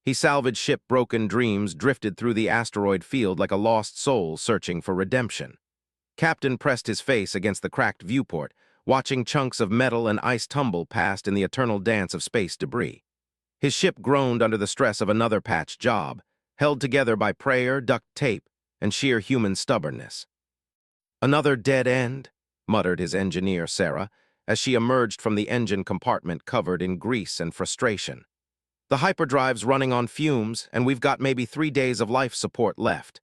He salvaged ship broken dreams drifted through the asteroid field like a lost soul searching for redemption. Captain pressed his face against the cracked viewport, watching chunks of metal and ice tumble past in the eternal dance of space debris. His ship groaned under the stress of another patch job, held together by prayer, duct tape, and sheer human stubbornness. "Another dead end," muttered his engineer, Sarah, as she emerged from the engine compartment covered in grease and frustration. "The hyperdrive's running on fumes, and we've got maybe 3 days of life support left."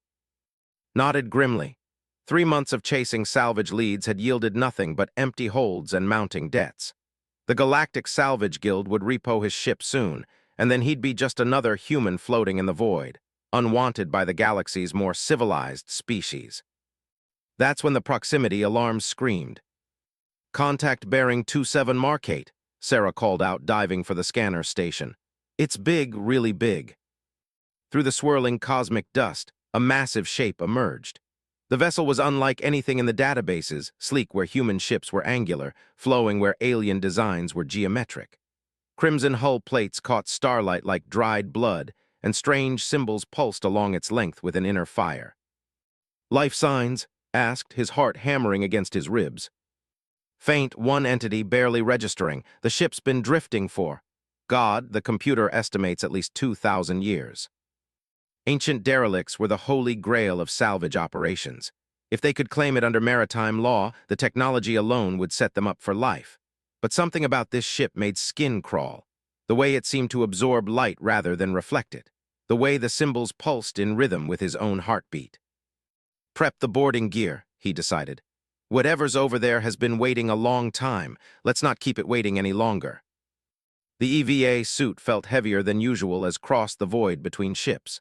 Nodded grimly. 3 months of chasing salvage leads had yielded nothing but empty holds and mounting debts. The Galactic Salvage Guild would repo his ship soon, and then he'd be just another human floating in the void, unwanted by the galaxy's more civilized species. That's when the proximity alarms screamed. "Contact bearing 27 Markate," Sarah called out, diving for the scanner station. "It's big, really big." Through the swirling cosmic dust, a massive shape emerged. The vessel was unlike anything in the databases, sleek where human ships were angular, flowing where alien designs were geometric. Crimson hull plates caught starlight like dried blood, and strange symbols pulsed along its length with an inner fire. "Life signs?" asked, his heart hammering against his ribs. "Faint, one entity barely registering. The ship's been drifting for God, the computer estimates at least 2,000 years." Ancient derelicts were the holy grail of salvage operations. If they could claim it under maritime law, the technology alone would set them up for life. But something about this ship made skin crawl. The way it seemed to absorb light rather than reflect it. The way the symbols pulsed in rhythm with his own heartbeat. "Prep the boarding gear," he decided. "Whatever's over there has been waiting a long time. Let's not keep it waiting any longer." The EVA suit felt heavier than usual as crossed the void between ships.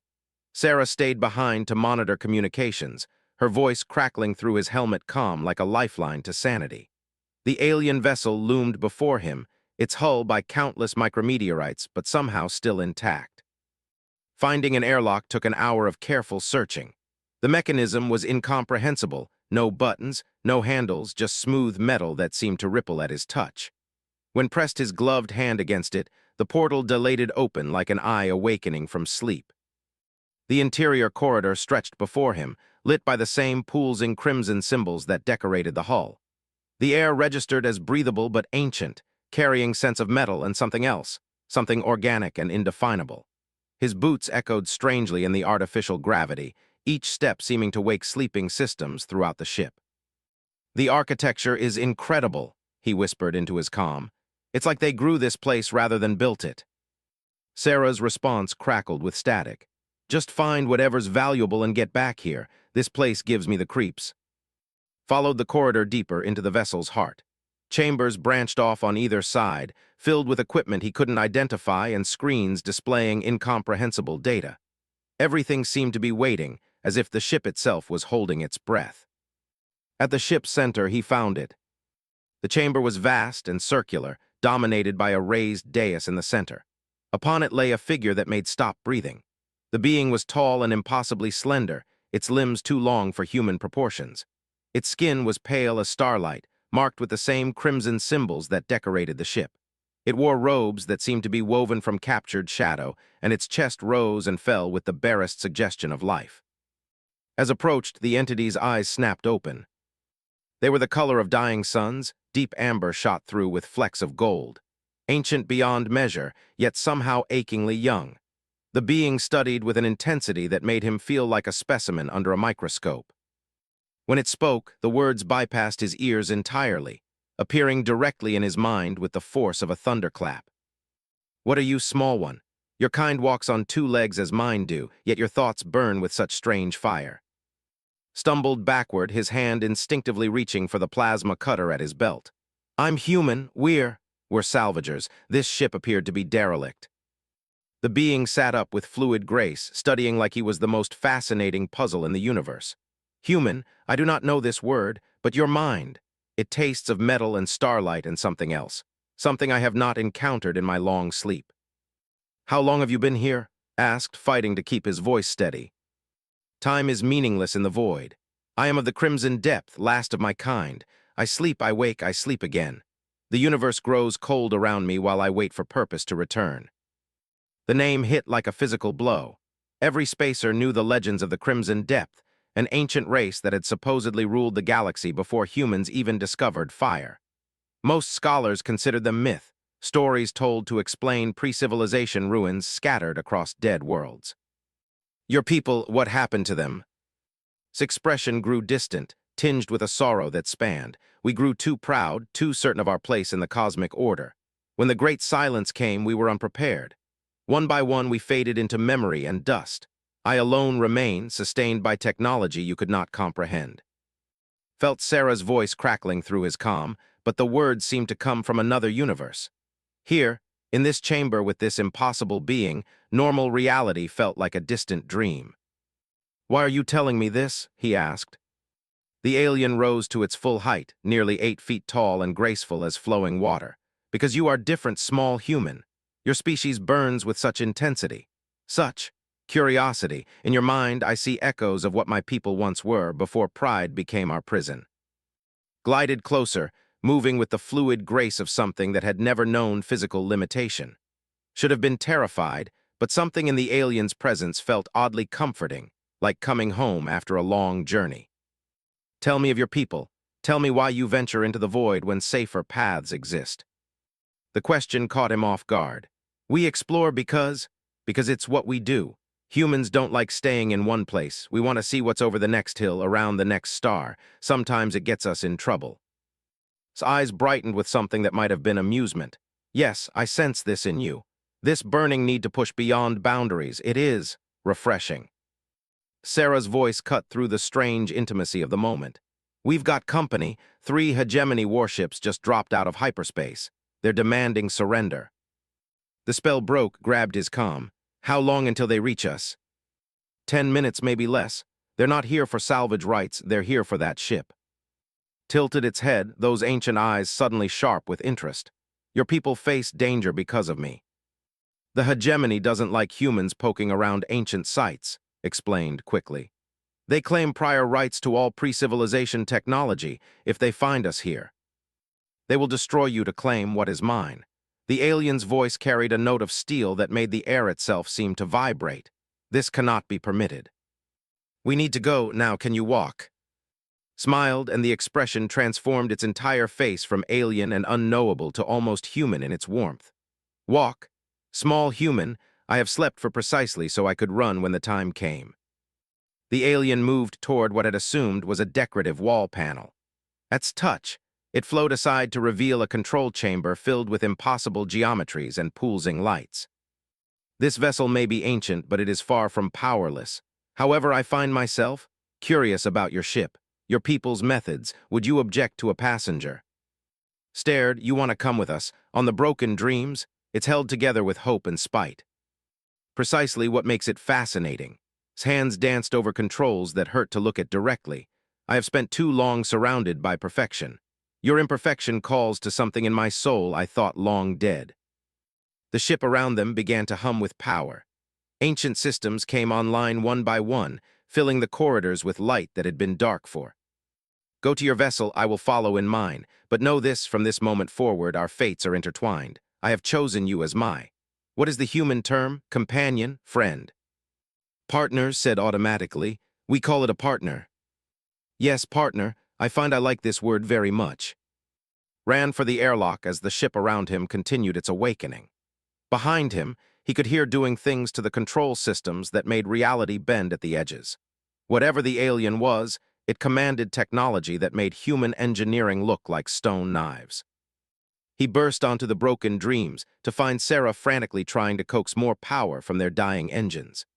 Sarah stayed behind to monitor communications, her voice crackling through his helmet comm like a lifeline to sanity. The alien vessel loomed before him, its hull by countless micrometeorites, but somehow still intact. Finding an airlock took an hour of careful searching. The mechanism was incomprehensible, no buttons, no handles, just smooth metal that seemed to ripple at his touch. When pressed his gloved hand against it, the portal dilated open like an eye awakening from sleep. The interior corridor stretched before him, lit by the same pulsing crimson symbols that decorated the hull. The air registered as breathable but ancient, carrying scents of metal and something else, something organic and indefinable. His boots echoed strangely in the artificial gravity, each step seeming to wake sleeping systems throughout the ship. "The architecture is incredible," he whispered into his comm. "It's like they grew this place rather than built it." Sarah's response crackled with static. "Just find whatever's valuable and get back here. This place gives me the creeps." Followed the corridor deeper into the vessel's heart. Chambers branched off on either side, filled with equipment he couldn't identify and screens displaying incomprehensible data. Everything seemed to be waiting, as if the ship itself was holding its breath. At the ship's center, he found it. The chamber was vast and circular, dominated by a raised dais in the center. Upon it lay a figure that made stop breathing. The being was tall and impossibly slender, its limbs too long for human proportions. Its skin was pale as starlight, marked with the same crimson symbols that decorated the ship. It wore robes that seemed to be woven from captured shadow, and its chest rose and fell with the barest suggestion of life. As approached, the entity's eyes snapped open. They were the color of dying suns, deep amber shot through with flecks of gold. Ancient beyond measure, yet somehow achingly young. The being studied with an intensity that made him feel like a specimen under a microscope. When it spoke, the words bypassed his ears entirely, appearing directly in his mind with the force of a thunderclap. "What are you, small one? Your kind walks on 2 legs as mine do, yet your thoughts burn with such strange fire." Stumbled backward, his hand instinctively reaching for the plasma cutter at his belt. "I'm human, we're salvagers. This ship appeared to be derelict." The being sat up with fluid grace, studying like he was the most fascinating puzzle in the universe. "Human, I do not know this word, but your mind. It tastes of metal and starlight and something else. Something I have not encountered in my long sleep." "How long have you been here?" asked, fighting to keep his voice steady. "Time is meaningless in the void. I am of the crimson depth, last of my kind. I sleep, I wake, I sleep again. The universe grows cold around me while I wait for purpose to return." The name hit like a physical blow. Every spacer knew the legends of the Crimson Depth, an ancient race that had supposedly ruled the galaxy before humans even discovered fire. Most scholars considered them myth, stories told to explain pre-civilization ruins scattered across dead worlds. Your people, what happened to them? His expression grew distant, tinged with a sorrow that spanned. We grew too proud, too certain of our place in the cosmic order. When the great silence came, we were unprepared. One by one, we faded into memory and dust. I alone remain, sustained by technology you could not comprehend. Felt Sarah's voice crackling through his calm, but the words seemed to come from another universe. Here, in this chamber with this impossible being, normal reality felt like a distant dream. "Why are you telling me this?" he asked. The alien rose to its full height, nearly 8 feet tall and graceful as flowing water. "Because you are different, small human. Your species burns with such intensity. Such curiosity. In your mind, I see echoes of what my people once were before pride became our prison." Glided closer, moving with the fluid grace of something that had never known physical limitation. Should have been terrified, but something in the alien's presence felt oddly comforting, like coming home after a long journey. "Tell me of your people. Tell me why you venture into the void when safer paths exist." The question caught him off guard. "We explore because it's what we do. Humans don't like staying in one place. We want to see what's over the next hill, around the next star. Sometimes it gets us in trouble." His eyes brightened with something that might have been amusement. "Yes, I sense this in you. This burning need to push beyond boundaries. It is refreshing." Sarah's voice cut through the strange intimacy of the moment. "We've got company. 3 hegemony warships just dropped out of hyperspace. They're demanding surrender." The spell broke, grabbed his calm. "How long until they reach us?" 10 minutes, maybe less. They're not here for salvage rights, they're here for that ship." Tilted its head, those ancient eyes suddenly sharp with interest. "Your people face danger because of me." "The hegemony doesn't like humans poking around ancient sites," explained quickly. "They claim prior rights to all pre-civilization technology if they find us here. They will destroy you to claim what is mine." The alien's voice carried a note of steel that made the air itself seem to vibrate. "This cannot be permitted." "We need to go now. Can you walk?" Smiled, and the expression transformed its entire face from alien and unknowable to almost human in its warmth. "Walk? Small human, I have slept for precisely so I could run when the time came." The alien moved toward what it assumed was a decorative wall panel. At its touch, it flowed aside to reveal a control chamber filled with impossible geometries and pulsing lights. "This vessel may be ancient, but it is far from powerless. However, I find myself curious about your ship, your people's methods. Would you object to a passenger?" Stared. "You want to come with us? On the broken dreams? It's held together with hope and spite." Precisely what makes it fascinating. His hands danced over controls that hurt to look at directly. "I have spent too long surrounded by perfection. Your imperfection calls to something in my soul I thought long dead." The ship around them began to hum with power. Ancient systems came online one by one, filling the corridors with light that had been dark for. "Go to your vessel, I will follow in mine. But know this, from this moment forward, our fates are intertwined. I have chosen you as my—" What is the human term? Companion? Friend? "Partner," said automatically. "We call it a partner." "Yes, partner. I find I like this word very much." Ran for the airlock as the ship around him continued its awakening. Behind him, he could hear doing things to the control systems that made reality bend at the edges. Whatever the alien was, it commanded technology that made human engineering look like stone knives. He burst onto the broken dreams to find Sarah frantically trying to coax more power from their dying engines.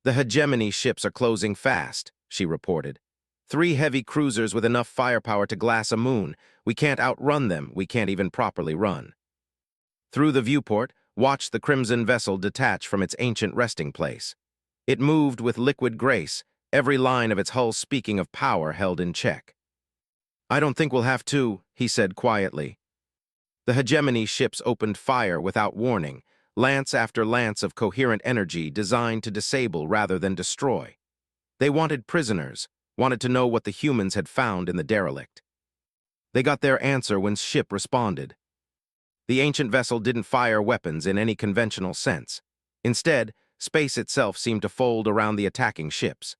"The hegemony ships are closing fast," she reported. 3 heavy cruisers with enough firepower to glass a moon. We can't outrun them, we can't even properly run." Through the viewport, watched the crimson vessel detach from its ancient resting place. It moved with liquid grace, every line of its hull speaking of power held in check. "I don't think we'll have to," he said quietly. The hegemony ships opened fire without warning, lance after lance of coherent energy designed to disable rather than destroy. They wanted prisoners, wanted to know what the humans had found in the derelict. They got their answer when ship responded. The ancient vessel didn't fire weapons in any conventional sense. Instead, space itself seemed to fold around the attacking ships.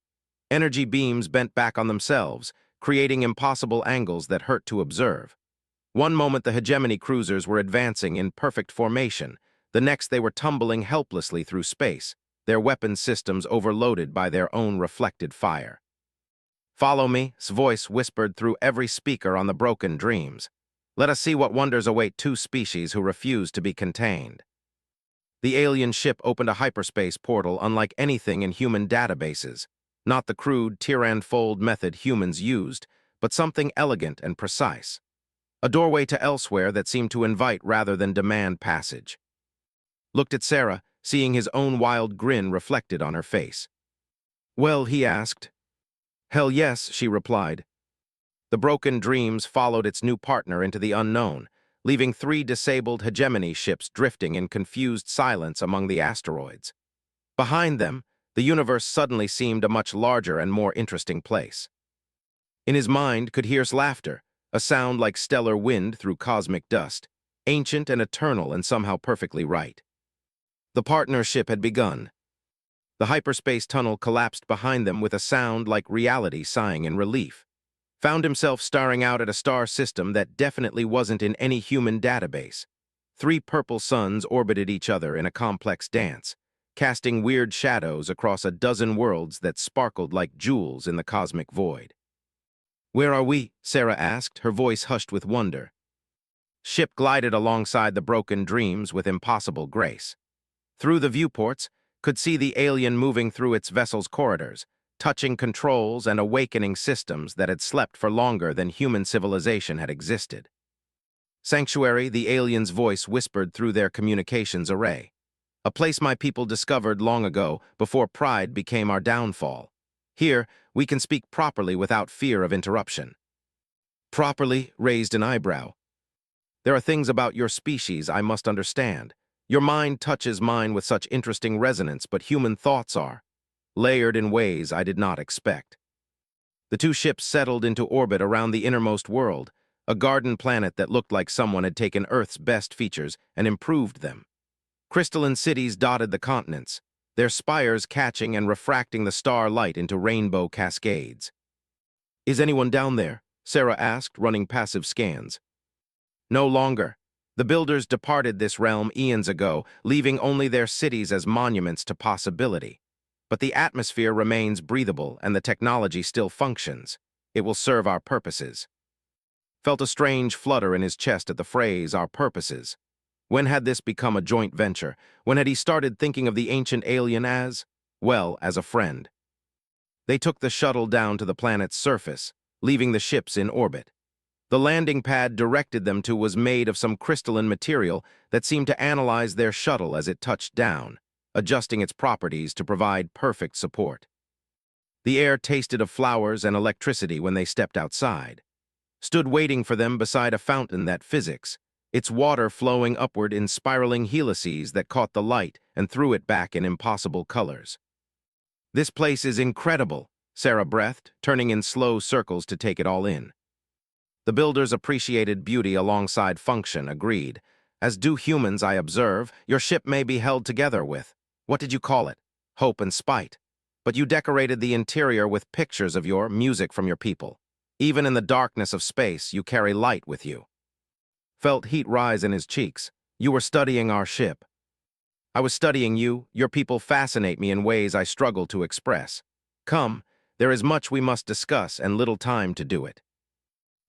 Energy beams bent back on themselves, creating impossible angles that hurt to observe. One moment the hegemony cruisers were advancing in perfect formation, the next they were tumbling helplessly through space, their weapon systems overloaded by their own reflected fire. "Follow me," voice whispered through every speaker on the broken dreams. "Let us see what wonders await two species who refuse to be contained." The alien ship opened a hyperspace portal unlike anything in human databases, not the crude Tyranfold method humans used, but something elegant and precise. A doorway to elsewhere that seemed to invite rather than demand passage. Looked at Sarah, seeing his own wild grin reflected on her face. "Well," he asked. "Hell yes," she replied. The broken dreams followed its new partner into the unknown, leaving three disabled hegemony ships drifting in confused silence among the asteroids. Behind them, the universe suddenly seemed a much larger and more interesting place. In his mind could hear laughter, a sound like stellar wind through cosmic dust, ancient and eternal and somehow perfectly right. The partnership had begun. The hyperspace tunnel collapsed behind them with a sound like reality sighing in relief. Found himself staring out at a star system that definitely wasn't in any human database. Three purple suns orbited each other in a complex dance, casting weird shadows across a dozen worlds that sparkled like jewels in the cosmic void. "Where are we?" Sarah asked, her voice hushed with wonder. Ship glided alongside the broken dreams with impossible grace. Through the viewports, could see the alien moving through its vessel's corridors, touching controls and awakening systems that had slept for longer than human civilization had existed. "Sanctuary," the alien's voice whispered through their communications array. "A place my people discovered long ago, before pride became our downfall. Here, we can speak properly without fear of interruption." "Properly?" raised an eyebrow. "There are things about your species I must understand. Your mind touches mine with such interesting resonance, but human thoughts are layered in ways I did not expect." The two ships settled into orbit around the innermost world, a garden planet that looked like someone had taken Earth's best features and improved them. Crystalline cities dotted the continents, their spires catching and refracting the star light into rainbow cascades. "Is anyone down there?" Sarah asked, running passive scans. "No longer. The builders departed this realm eons ago, leaving only their cities as monuments to possibility. But the atmosphere remains breathable and the technology still functions. It will serve our purposes." Felt a strange flutter in his chest at the phrase, "our purposes." When had this become a joint venture? When had he started thinking of the ancient alien as, well, as a friend? They took the shuttle down to the planet's surface, leaving the ships in orbit. The landing pad directed them to was made of some crystalline material that seemed to analyze their shuttle as it touched down, adjusting its properties to provide perfect support. The air tasted of flowers and electricity when they stepped outside. Stood waiting for them beside a fountain that physics, its water flowing upward in spiraling helices that caught the light and threw it back in impossible colors. "This place is incredible," Sarah breathed, turning in slow circles to take it all in. The builders appreciated beauty alongside function, agreed. "As do humans, I observe. Your ship may be held together with, what did you call it? Hope and spite. But you decorated the interior with pictures of your music from your people. Even in the darkness of space, you carry light with you." Felt heat rise in his cheeks. "You were studying our ship." "I was studying you. Your people fascinate me in ways I struggle to express. Come, there is much we must discuss and little time to do it."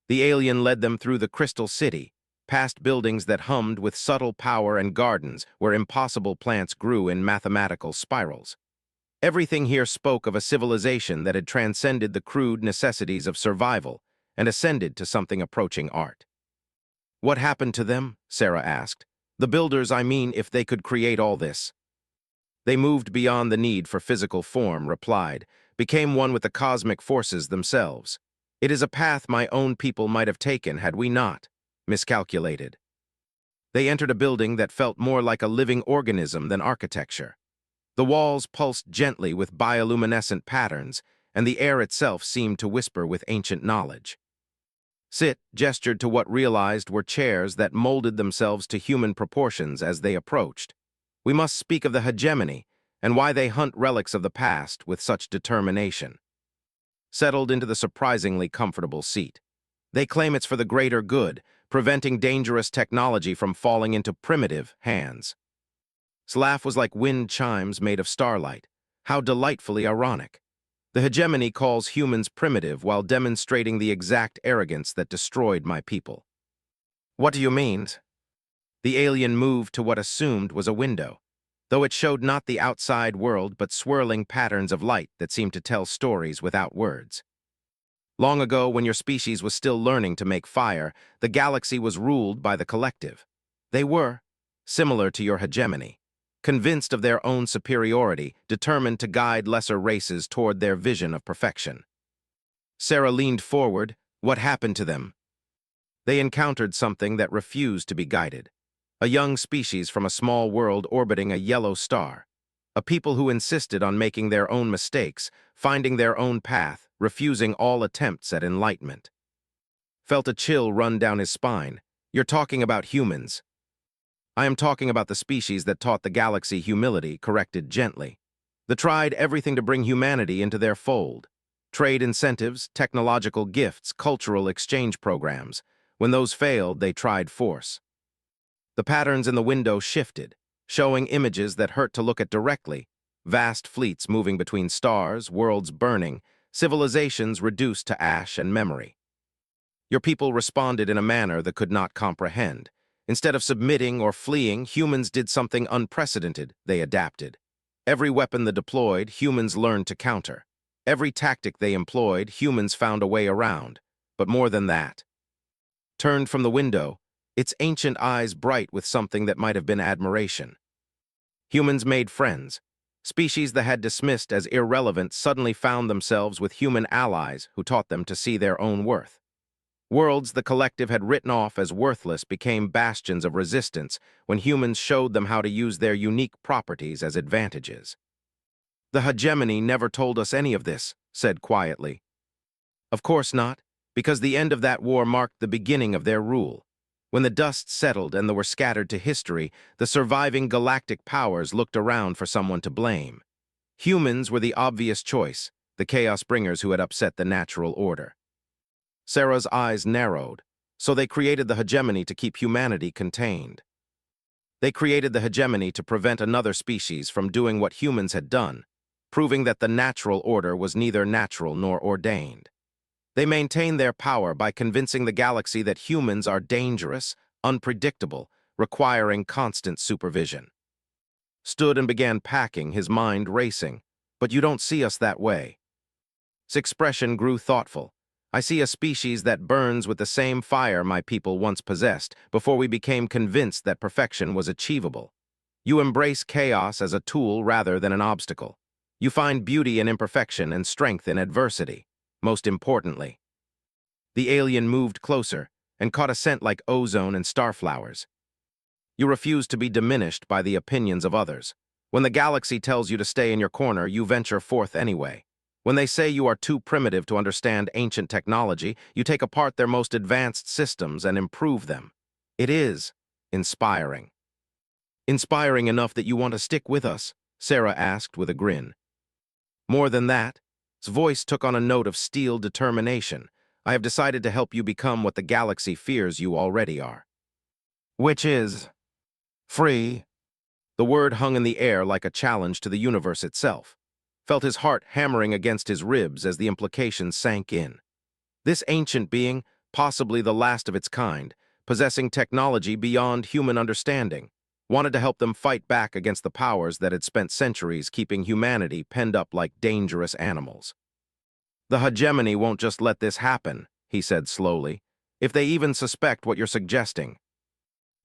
The alien led them through the Crystal City, past buildings that hummed with subtle power and gardens where impossible plants grew in mathematical spirals. Everything here spoke of a civilization that had transcended the crude necessities of survival and ascended to something approaching art. "What happened to them?" Sarah asked. "The builders, I mean, if they could create all this." "They moved beyond the need for physical form," replied, "became one with the cosmic forces themselves. It is a path my own people might have taken had we not miscalculated." They entered a building that felt more like a living organism than architecture. The walls pulsed gently with bioluminescent patterns, and the air itself seemed to whisper with ancient knowledge. "Sit," gestured to what realized were chairs that molded themselves to human proportions as they approached. We must speak of the hegemony and why they hunt relics of the past with such determination. Settled into the surprisingly comfortable seat. They claim it's for the greater good, preventing dangerous technology from falling into primitive hands. His laugh was like wind chimes made of starlight. How delightfully ironic. The hegemony calls humans primitive while demonstrating the exact arrogance that destroyed my people. What do you mean? The alien moved to what assumed was a window, though it showed not the outside world but swirling patterns of light that seemed to tell stories without words. Long ago, when your species was still learning to make fire, the galaxy was ruled by the collective. They were, similar to your hegemony, convinced of their own superiority, determined to guide lesser races toward their vision of perfection. Sarah leaned forward. What happened to them? They encountered something that refused to be guided. A young species from a small world orbiting a yellow star. A people who insisted on making their own mistakes, finding their own path, refusing all attempts at enlightenment. Felt a chill run down his spine. You're talking about humans. I am talking about the species that taught the galaxy humility, corrected gently. They tried everything to bring humanity into their fold. Trade incentives, technological gifts, cultural exchange programs. When those failed, they tried force. The patterns in the window shifted, showing images that hurt to look at directly. Vast fleets moving between stars, worlds burning, civilizations reduced to ash and memory. Your people responded in a manner that could not comprehend. Instead of submitting or fleeing, humans did something unprecedented. They adapted. Every weapon they deployed, humans learned to counter. Every tactic they employed, humans found a way around. But more than that. Turned from the window, its ancient eyes bright with something that might have been admiration. Humans made friends. Species that had dismissed as irrelevant suddenly found themselves with human allies who taught them to see their own worth. Worlds the collective had written off as worthless became bastions of resistance when humans showed them how to use their unique properties as advantages. The hegemony never told us any of this, said quietly. Of course not, because the end of that war marked the beginning of their rule. When the dust settled and they were scattered to history, the surviving galactic powers looked around for someone to blame. Humans were the obvious choice, the chaos bringers who had upset the natural order. Sarah's eyes narrowed, so they created the hegemony to keep humanity contained. They created the hegemony to prevent another species from doing what humans had done, proving that the natural order was neither natural nor ordained. They maintain their power by convincing the galaxy that humans are dangerous, unpredictable, requiring constant supervision. Stood and began packing, his mind racing. But you don't see us that way. His expression grew thoughtful. I see a species that burns with the same fire my people once possessed before we became convinced that perfection was achievable. You embrace chaos as a tool rather than an obstacle. You find beauty in imperfection and strength in adversity. Most importantly, the alien moved closer and caught a scent like ozone and starflowers. You refuse to be diminished by the opinions of others. When the galaxy tells you to stay in your corner, you venture forth anyway. When they say you are too primitive to understand ancient technology, you take apart their most advanced systems and improve them. It is inspiring. Inspiring enough that you want to stick with us? Sarah asked with a grin. More than that, his voice took on a note of steel determination. I have decided to help you become what the galaxy fears you already are. Which is free. The word hung in the air like a challenge to the universe itself. Felt his heart hammering against his ribs as the implications sank in. This ancient being, possibly the last of its kind, possessing technology beyond human understanding, wanted to help them fight back against the powers that had spent centuries keeping humanity penned up like dangerous animals. The hegemony won't just let this happen, he said slowly, if they even suspect what you're suggesting.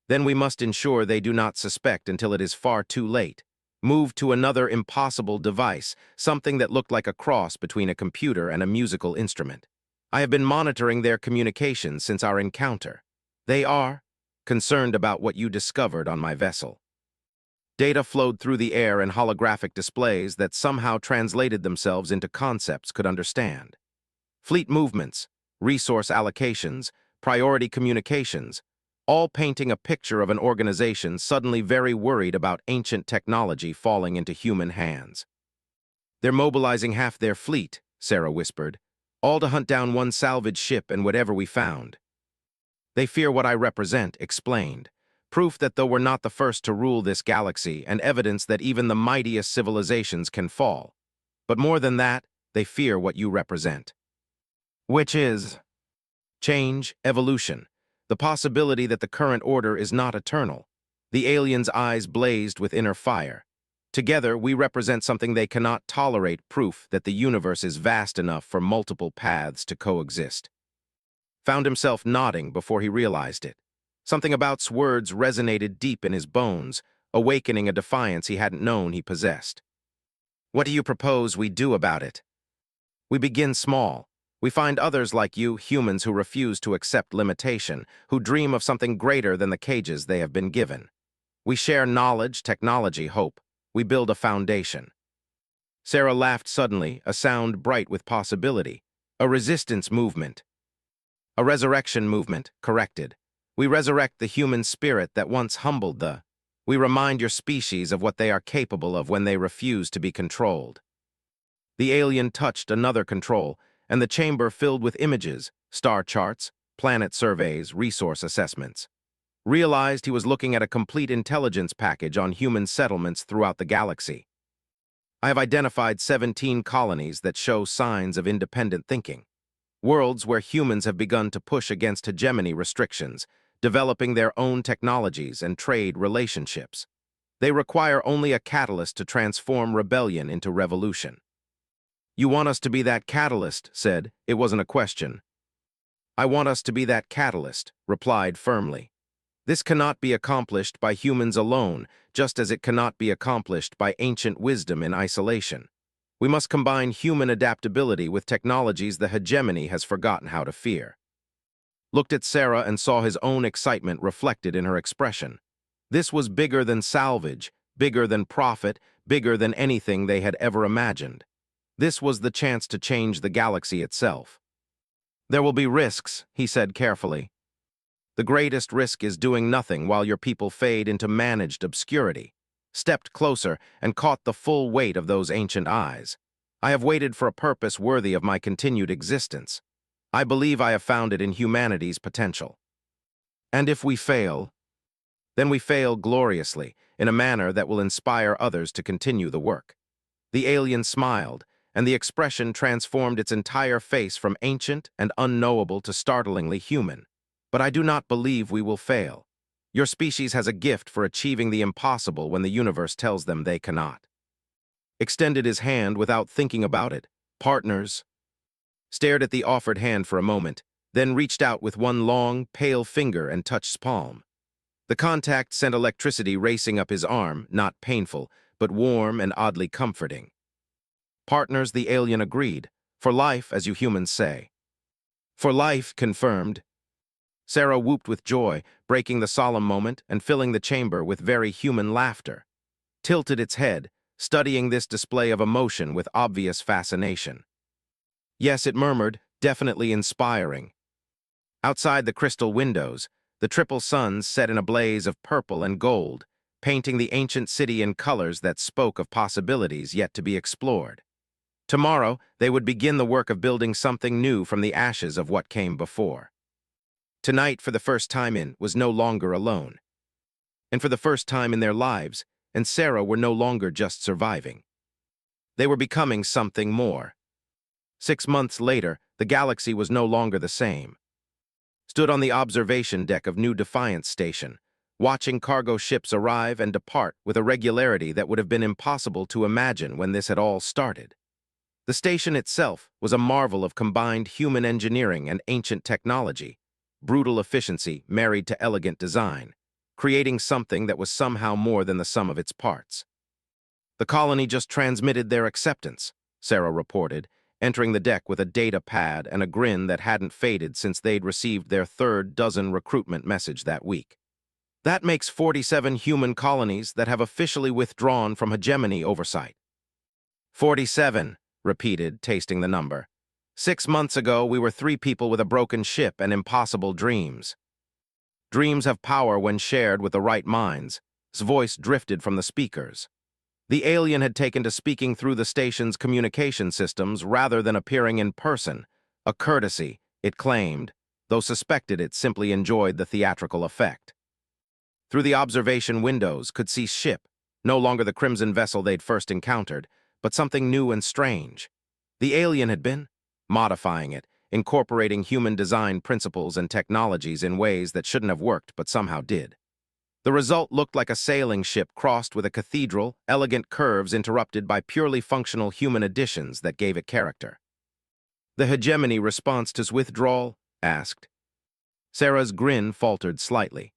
Then we must ensure they do not suspect until it is far too late. Move to another impossible device, something that looked like a cross between a computer and a musical instrument. I have been monitoring their communications since our encounter. They are concerned about what you discovered on my vessel. Data flowed through the air in holographic displays that somehow translated themselves into concepts could understand. Fleet movements, resource allocations, priority communications, all painting a picture of an organization suddenly very worried about ancient technology falling into human hands. "They're mobilizing half their fleet," Sarah whispered, "all to hunt down one salvage ship and whatever we found. They fear what I represent," explained. "Proof that though we're not the first to rule this galaxy and evidence that even the mightiest civilizations can fall. But more than that, they fear what you represent. Which is change, evolution, the possibility that the current order is not eternal." The aliens' eyes blazed with inner fire. "Together, we represent something they cannot tolerate, proof that the universe is vast enough for multiple paths to coexist." Found himself nodding before he realized it. Something about's words resonated deep in his bones, awakening a defiance he hadn't known he possessed. "What do you propose we do about it?" "We begin small. We find others like you, humans who refuse to accept limitation, who dream of something greater than the cages they have been given. We share knowledge, technology, hope. We build a foundation." Sarah laughed suddenly, a sound bright with possibility. "A resistance movement." "A resurrection movement," corrected. "We resurrect the human spirit that once humbled the. We remind your species of what they are capable of when they refuse to be controlled." The alien touched another control, and the chamber filled with images, star charts, planet surveys, resource assessments. Realized he was looking at a complete intelligence package on human settlements throughout the galaxy. "I have identified 17 colonies that show signs of independent thinking. Worlds where humans have begun to push against hegemony restrictions, developing their own technologies and trade relationships. They require only a catalyst to transform rebellion into revolution." "You want us to be that catalyst," said. It wasn't a question. "I want us to be that catalyst," replied firmly. "This cannot be accomplished by humans alone, just as it cannot be accomplished by ancient wisdom in isolation. We must combine human adaptability with technologies the hegemony has forgotten how to fear." Looked at Sarah and saw his own excitement reflected in her expression. This was bigger than salvage, bigger than profit, bigger than anything they had ever imagined. This was the chance to change the galaxy itself. "There will be risks," he said carefully. "The greatest risk is doing nothing while your people fade into managed obscurity." Stepped closer and caught the full weight of those ancient eyes. "I have waited for a purpose worthy of my continued existence. I believe I have found it in humanity's potential. And if we fail, then we fail gloriously, in a manner that will inspire others to continue the work." The alien smiled, and the expression transformed its entire face from ancient and unknowable to startlingly human. "But I do not believe we will fail. Your species has a gift for achieving the impossible when the universe tells them they cannot." Extended his hand without thinking about it. "Partners." Stared at the offered hand for a moment, then reached out with one long, pale finger and touched palm. The contact sent electricity racing up his arm, not painful, but warm and oddly comforting. "Partners," the alien agreed. "For life, as you humans say." "For life," confirmed. Sarah whooped with joy, breaking the solemn moment and filling the chamber with very human laughter. Tilted its head, studying this display of emotion with obvious fascination. "Yes," it murmured, "definitely inspiring." Outside the crystal windows, the triple suns set in a blaze of purple and gold, painting the ancient city in colors that spoke of possibilities yet to be explored. Tomorrow, they would begin the work of building something new from the ashes of what came before. Tonight, for the first time was no longer alone. And for the first time in their lives, and Sarah were no longer just surviving. They were becoming something more. 6 months later, the galaxy was no longer the same. Stood on the observation deck of New Defiance Station, watching cargo ships arrive and depart with a regularity that would have been impossible to imagine when this had all started. The station itself was a marvel of combined human engineering and ancient technology, brutal efficiency married to elegant design, creating something that was somehow more than the sum of its parts. "The colony just transmitted their acceptance," Sarah reported, entering the deck with a data pad and a grin that hadn't faded since they'd received their third dozen recruitment message that week. "That makes 47 human colonies that have officially withdrawn from hegemony oversight." 47, repeated, tasting the number. 6 months ago, we were 3 people with a broken ship and impossible dreams." Dreams have power when shared with the right minds. His voice drifted from the speakers. The alien had taken to speaking through the station's communication systems rather than appearing in person, a courtesy, it claimed, though suspected it simply enjoyed the theatrical effect. Through the observation windows could see ship, no longer the crimson vessel they'd first encountered, but something new and strange. The alien had been modifying it, incorporating human design principles and technologies in ways that shouldn't have worked but somehow did. The result looked like a sailing ship crossed with a cathedral, elegant curves interrupted by purely functional human additions that gave it character. The hegemony response to withdrawal? Asked. Sarah's grin faltered slightly.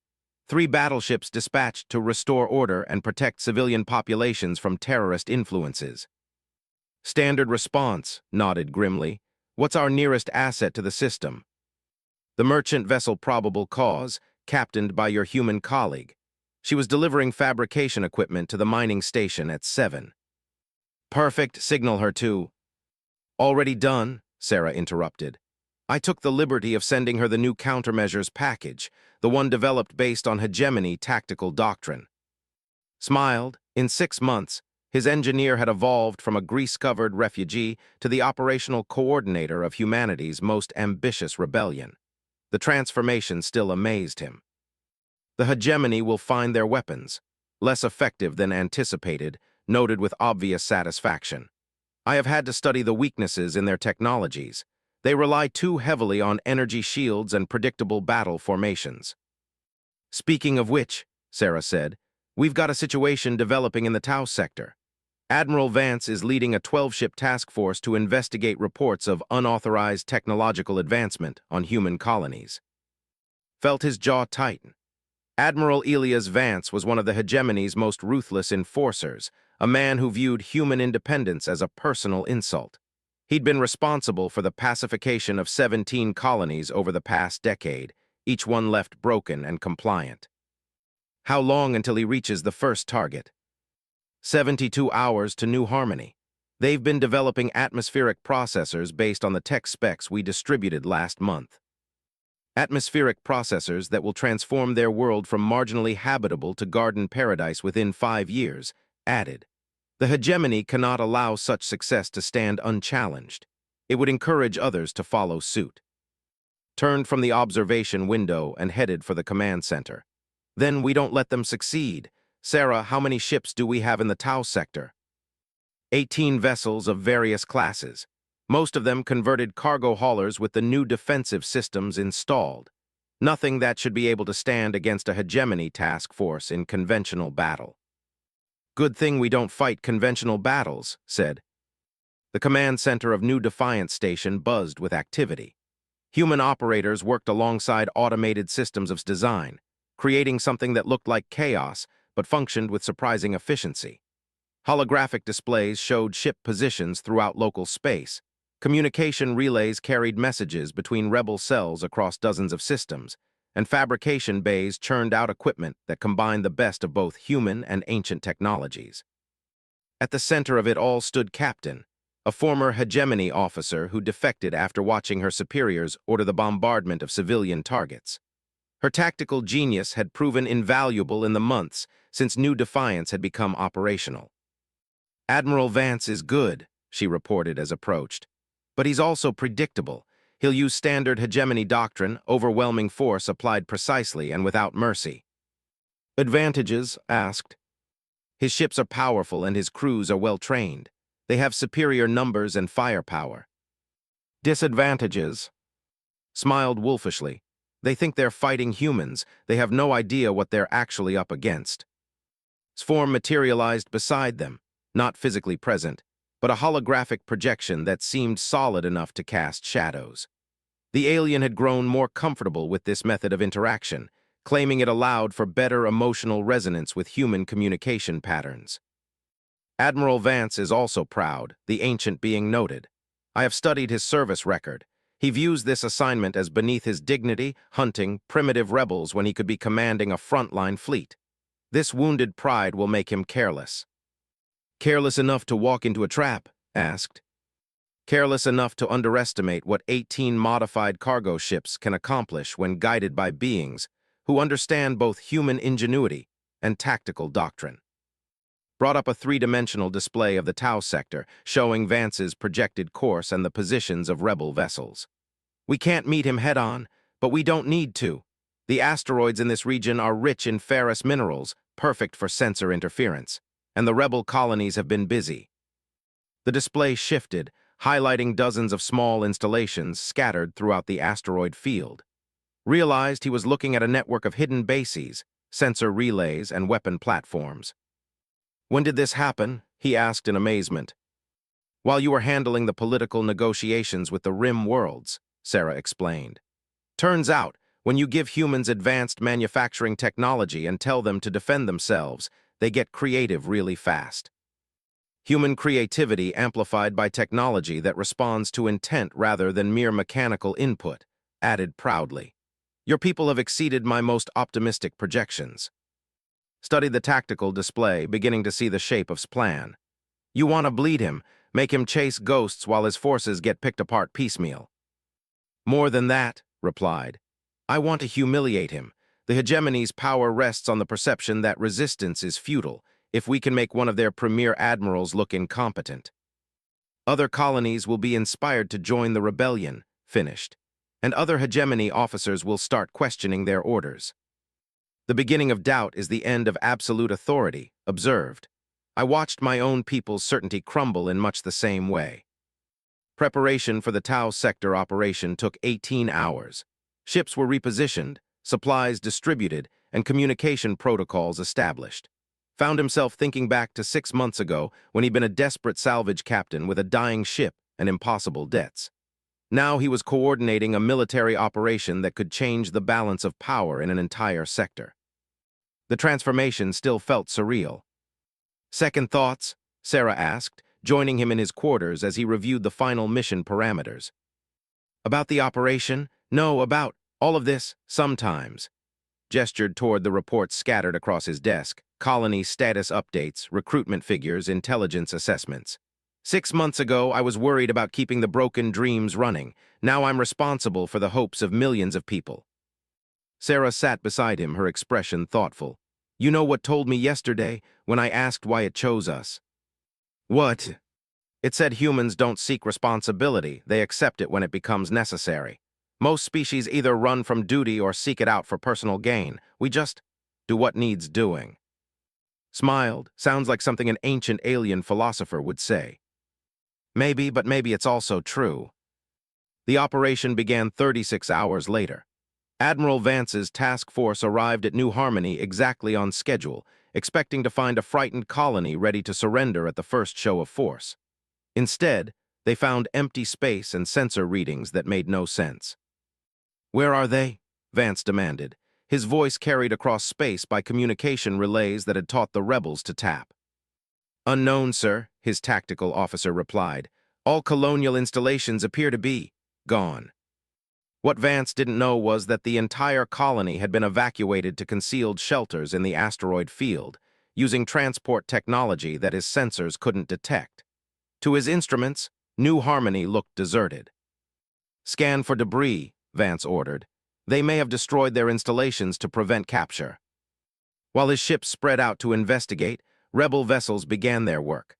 3 battleships dispatched to restore order and protect civilian populations from terrorist influences. Standard response, nodded grimly. What's our nearest asset to the system? The merchant vessel Probable Cause, captained by your human colleague. She was delivering fabrication equipment to the mining station at 7. Perfect, signal her to. Already done, Sarah interrupted. I took the liberty of sending her the new countermeasures package, the one developed based on hegemony tactical doctrine. Smiled. In 6 months, his engineer had evolved from a grease-covered refugee to the operational coordinator of humanity's most ambitious rebellion. The transformation still amazed him. The hegemony will find their weapons, less effective than anticipated, noted with obvious satisfaction. I have had to study the weaknesses in their technologies. They rely too heavily on energy shields and predictable battle formations. Speaking of which, Sarah said, we've got a situation developing in the Tau sector. Admiral Vance is leading a 12-ship task force to investigate reports of unauthorized technological advancement on human colonies. Felt his jaw tighten. Admiral Elias Vance was one of the hegemony's most ruthless enforcers, a man who viewed human independence as a personal insult. He'd been responsible for the pacification of 17 colonies over the past decade, each one left broken and compliant. How long until he reaches the first target? 72 hours to New Harmony. They've been developing atmospheric processors based on the tech specs we distributed last month. Atmospheric processors that will transform their world from marginally habitable to garden paradise within 5 years, added. The hegemony cannot allow such success to stand unchallenged. It would encourage others to follow suit. Turned from the observation window and headed for the command center. Then we don't let them succeed. Sarah, how many ships do we have in the Tau sector? 18 vessels of various classes. Most of them converted cargo haulers with the new defensive systems installed. Nothing that should be able to stand against a hegemony task force in conventional battle. Good thing we don't fight conventional battles, said. The command center of New Defiance Station buzzed with activity. Human operators worked alongside automated systems of design, creating something that looked like chaos but functioned with surprising efficiency. Holographic displays showed ship positions throughout local space. Communication relays carried messages between rebel cells across dozens of systems, and fabrication bays churned out equipment that combined the best of both human and ancient technologies. At the center of it all stood Captain, a former hegemony officer who defected after watching her superiors order the bombardment of civilian targets. Her tactical genius had proven invaluable in the months since New Defiance had become operational. Admiral Vance is good, she reported as approached, but he's also predictable. He'll use standard hegemony doctrine, overwhelming force applied precisely and without mercy. Advantages? Asked. His ships are powerful and his crews are well-trained. They have superior numbers and firepower. Disadvantages? Smiled wolfishly. They think they're fighting humans. They have no idea what they're actually up against. His form materialized beside them, not physically present, but a holographic projection that seemed solid enough to cast shadows. The alien had grown more comfortable with this method of interaction, claiming it allowed for better emotional resonance with human communication patterns. Admiral Vance is also proud, the ancient being noted. I have studied his service record. He views this assignment as beneath his dignity, hunting primitive rebels when he could be commanding a frontline fleet. This wounded pride will make him careless. Careless enough to walk into a trap? Asked. Careless enough to underestimate what 18 modified cargo ships can accomplish when guided by beings who understand both human ingenuity and tactical doctrine. Brought up a three-dimensional display of the Tau sector, showing Vance's projected course and the positions of rebel vessels. We can't meet him head-on, but we don't need to. The asteroids in this region are rich in ferrous minerals, perfect for sensor interference, and the rebel colonies have been busy. The display shifted, highlighting dozens of small installations scattered throughout the asteroid field. Realized he was looking at a network of hidden bases, sensor relays, and weapon platforms. When did this happen? He asked in amazement. While you were handling the political negotiations with the Rim worlds, Sarah explained. Turns out, when you give humans advanced manufacturing technology and tell them to defend themselves, they get creative really fast. Human creativity amplified by technology that responds to intent rather than mere mechanical input, added proudly. Your people have exceeded my most optimistic projections. Studied the tactical display, beginning to see the shape of his plan. You want to bleed him, make him chase ghosts while his forces get picked apart piecemeal. More than that, replied. I want to humiliate him. The hegemony's power rests on the perception that resistance is futile, if we can make one of their premier admirals look incompetent. Other colonies will be inspired to join the rebellion, finished, and other hegemony officers will start questioning their orders. The beginning of doubt is the end of absolute authority, observed. I watched my own people's certainty crumble in much the same way. Preparation for the Tau sector operation took 18 hours. Ships were repositioned, supplies distributed, and communication protocols established. Found himself thinking back to 6 months ago when he'd been a desperate salvage captain with a dying ship and impossible debts. Now he was coordinating a military operation that could change the balance of power in an entire sector. The transformation still felt surreal. Second thoughts? Sarah asked, joining him in his quarters as he reviewed the final mission parameters. About the operation? No, about all of this, sometimes. Gestured toward the reports scattered across his desk, colony status updates, recruitment figures, intelligence assessments. 6 months ago, I was worried about keeping the broken dreams running. Now I'm responsible for the hopes of millions of people. Sarah sat beside him, her expression thoughtful. You know what told me yesterday when I asked why it chose us? What? It said humans don't seek responsibility, they accept it when it becomes necessary. Most species either run from duty or seek it out for personal gain. We just do what needs doing. Smiled. Sounds like something an ancient alien philosopher would say. Maybe, but maybe it's also true. The operation began 36 hours later. Admiral Vance's task force arrived at New Harmony exactly on schedule, expecting to find a frightened colony ready to surrender at the first show of force. Instead, they found empty space and sensor readings that made no sense. Where are they? Vance demanded, his voice carried across space by communication relays that had taught the rebels to tap. Unknown, sir, his tactical officer replied. All colonial installations appear to be gone. What Vance didn't know was that the entire colony had been evacuated to concealed shelters in the asteroid field, using transport technology that his sensors couldn't detect. To his instruments, New Harmony looked deserted. Scan for debris, Vance ordered. They may have destroyed their installations to prevent capture. While his ships spread out to investigate, rebel vessels began their work.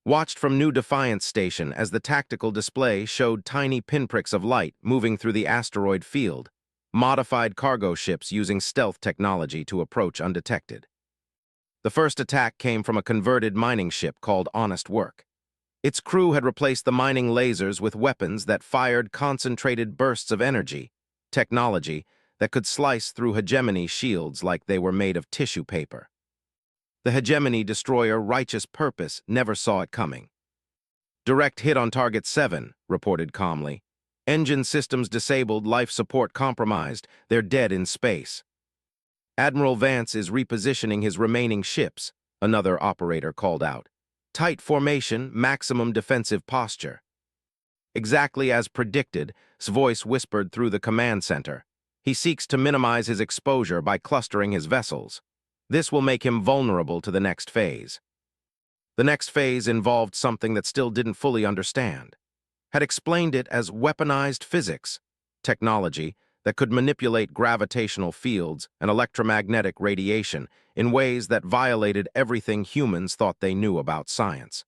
Watched from New Defiance Station as the tactical display showed tiny pinpricks of light moving through the asteroid field, modified cargo ships using stealth technology to approach undetected. The first attack came from a converted mining ship called Honest Work. Its crew had replaced the mining lasers with weapons that fired concentrated bursts of energy, technology that could slice through hegemony shields like they were made of tissue paper. The hegemony destroyer Righteous Purpose never saw it coming. Direct hit on Target 7, reported calmly. Engine systems disabled, life support compromised, they're dead in space. Admiral Vance is repositioning his remaining ships, another operator called out. Tight formation, maximum defensive posture. Exactly as predicted, his voice whispered through the command center. He seeks to minimize his exposure by clustering his vessels. This will make him vulnerable to the next phase. The next phase involved something that still didn't fully understand. Had explained it as weaponized physics, technology that could manipulate gravitational fields and electromagnetic radiation in ways that violated everything humans thought they knew about science.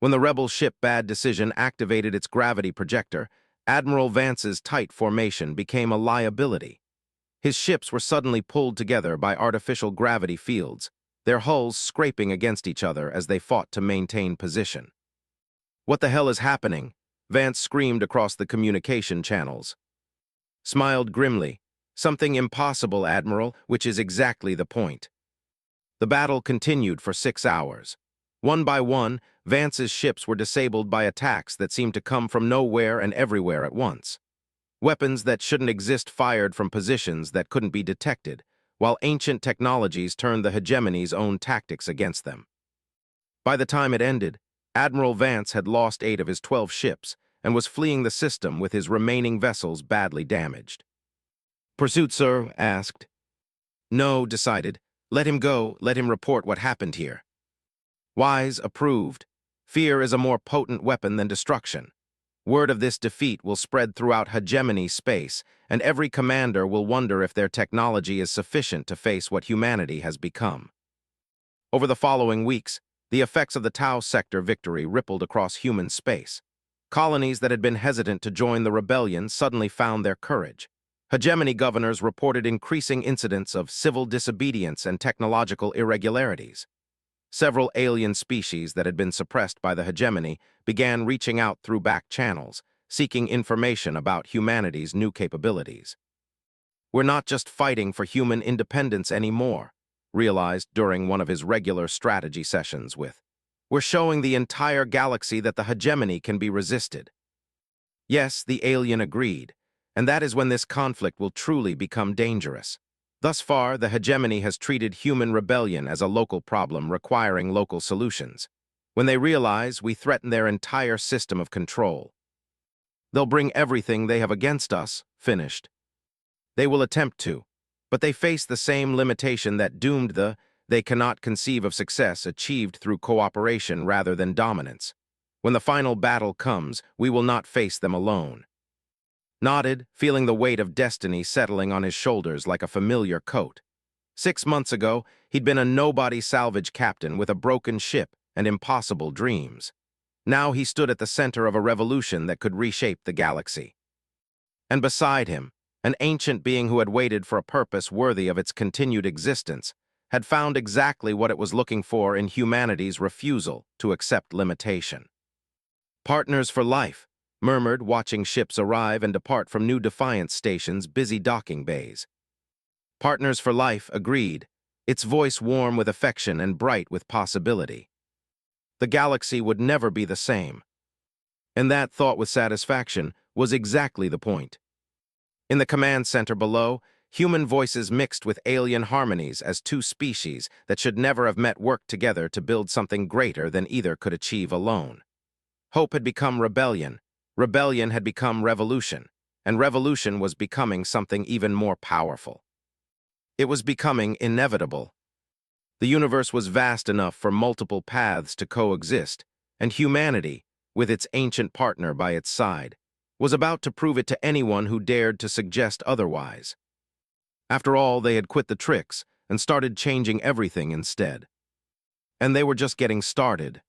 When the rebel ship Bad Decision activated its gravity projector, Admiral Vance's tight formation became a liability. His ships were suddenly pulled together by artificial gravity fields, their hulls scraping against each other as they fought to maintain position. "What the hell is happening?" Vance screamed across the communication channels. Smiled grimly. "Something impossible, Admiral, which is exactly the point." The battle continued for 6 hours. One by one, Vance's ships were disabled by attacks that seemed to come from nowhere and everywhere at once. Weapons that shouldn't exist fired from positions that couldn't be detected, while ancient technologies turned the hegemony's own tactics against them. By the time it ended, Admiral Vance had lost 8 of his 12 ships and was fleeing the system with his remaining vessels badly damaged. "Pursuit, sir?" asked. "No," decided. "Let him go, let him report what happened here." Wise approved. Fear is a more potent weapon than destruction. Word of this defeat will spread throughout hegemony space, and every commander will wonder if their technology is sufficient to face what humanity has become. Over the following weeks, the effects of the Tau sector victory rippled across human space. Colonies that had been hesitant to join the rebellion suddenly found their courage. Hegemony governors reported increasing incidents of civil disobedience and technological irregularities. Several alien species that had been suppressed by the hegemony began reaching out through back channels, seeking information about humanity's new capabilities. "We're not just fighting for human independence anymore," realized during one of his regular strategy sessions with. "We're showing the entire galaxy that the hegemony can be resisted." Yes, the alien agreed, and that is when this conflict will truly become dangerous. Thus far, the hegemony has treated human rebellion as a local problem requiring local solutions. When they realize we threaten their entire system of control, they'll bring everything they have against us, finished. They will attempt to, but they face the same limitation that doomed they cannot conceive of success achieved through cooperation rather than dominance. When the final battle comes, we will not face them alone. Nodded, feeling the weight of destiny settling on his shoulders like a familiar coat. 6 months ago, he'd been a nobody salvage captain with a broken ship and impossible dreams. Now he stood at the center of a revolution that could reshape the galaxy. And beside him, an ancient being who had waited for a purpose worthy of its continued existence, had found exactly what it was looking for in humanity's refusal to accept limitation. "Partners for life," murmured, watching ships arrive and depart from new Defiance stations' busy docking bays. "Partners for life," agreed, its voice warm with affection and bright with possibility. The galaxy would never be the same. And that thought with satisfaction was exactly the point. In the command center below, human voices mixed with alien harmonies as two species that should never have met worked together to build something greater than either could achieve alone. Hope had become rebellion, rebellion had become revolution, and revolution was becoming something even more powerful. It was becoming inevitable. The universe was vast enough for multiple paths to coexist, and humanity, with its ancient partner by its side, was about to prove it to anyone who dared to suggest otherwise. After all, they had quit the tricks and started changing everything instead. And they were just getting started.